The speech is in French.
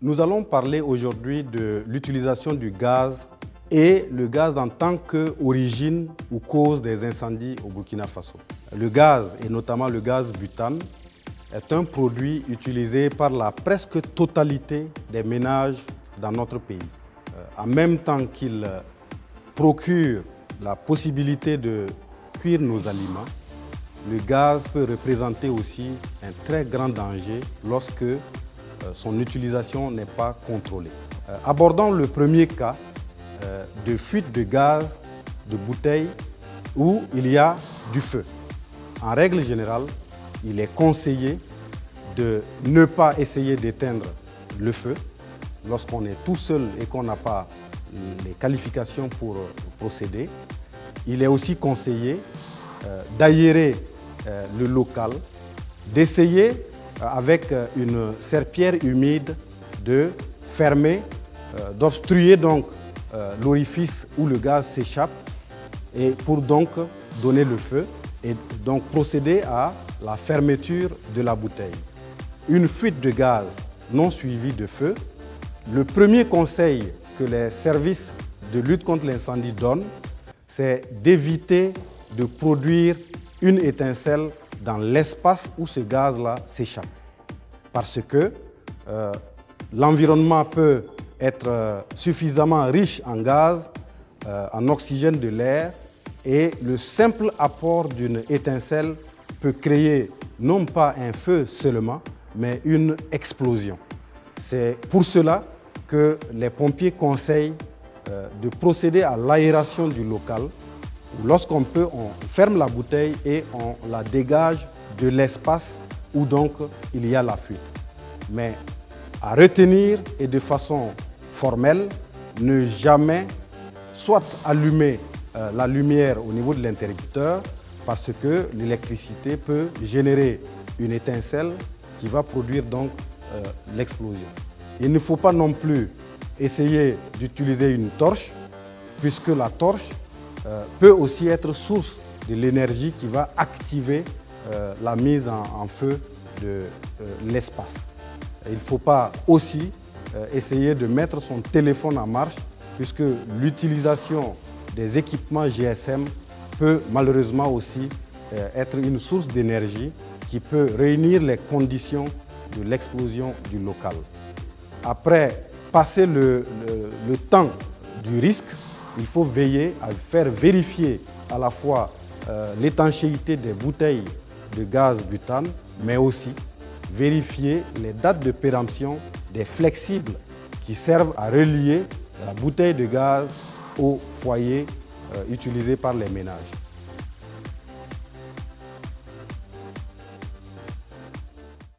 Nous allons parler aujourd'hui de l'utilisation du gaz et le gaz en tant qu'origine ou cause des incendies au Burkina Faso. Le gaz, et notamment le gaz butane, est un produit utilisé par la presque totalité des ménages dans notre pays. En même temps qu'il procure la possibilité de cuire nos aliments, le gaz peut représenter aussi un très grand danger lorsque son utilisation n'est pas contrôlée. Abordons le premier cas de fuite de gaz de bouteilles où il y a du feu. En règle générale, il est conseillé de ne pas essayer d'éteindre le feu lorsqu'on est tout seul et qu'on n'a pas les qualifications pour procéder. Il est aussi conseillé d'aérer le local, d'essayer avec une serpillière humide de fermer, d'obstruer donc l'orifice où le gaz s'échappe et pour donc donner le feu et donc procéder à la fermeture de la bouteille. Une fuite de gaz non suivie de feu, le premier conseil que les services de lutte contre l'incendie donnent, c'est d'éviter de produire une étincelle dans l'espace où ce gaz-là s'échappe. Parce que l'environnement peut être suffisamment riche en gaz, en oxygène de l'air, et le simple apport d'une étincelle peut créer non pas un feu seulement, mais une explosion. C'est pour cela que les pompiers conseillent de procéder à l'aération du local. Lorsqu'on peut, on ferme la bouteille et on la dégage de l'espace où donc il y a la fuite. Mais à retenir et de façon formelle, ne jamais soit allumer la lumière au niveau de l'interrupteur parce que l'électricité peut générer une étincelle qui va produire donc l'explosion. Il ne faut pas non plus essayer d'utiliser une torche puisque la torche peut aussi être source de l'énergie qui va activer la mise en feu de l'espace. Il ne faut pas aussi essayer de mettre son téléphone en marche puisque l'utilisation des équipements GSM peut malheureusement aussi être une source d'énergie qui peut réunir les conditions de l'explosion du local. Après passer le temps du risque, il faut veiller à faire vérifier à la fois l'étanchéité des bouteilles de gaz butane, mais aussi vérifier les dates de péremption des flexibles qui servent à relier la bouteille de gaz au foyer utilisé par les ménages.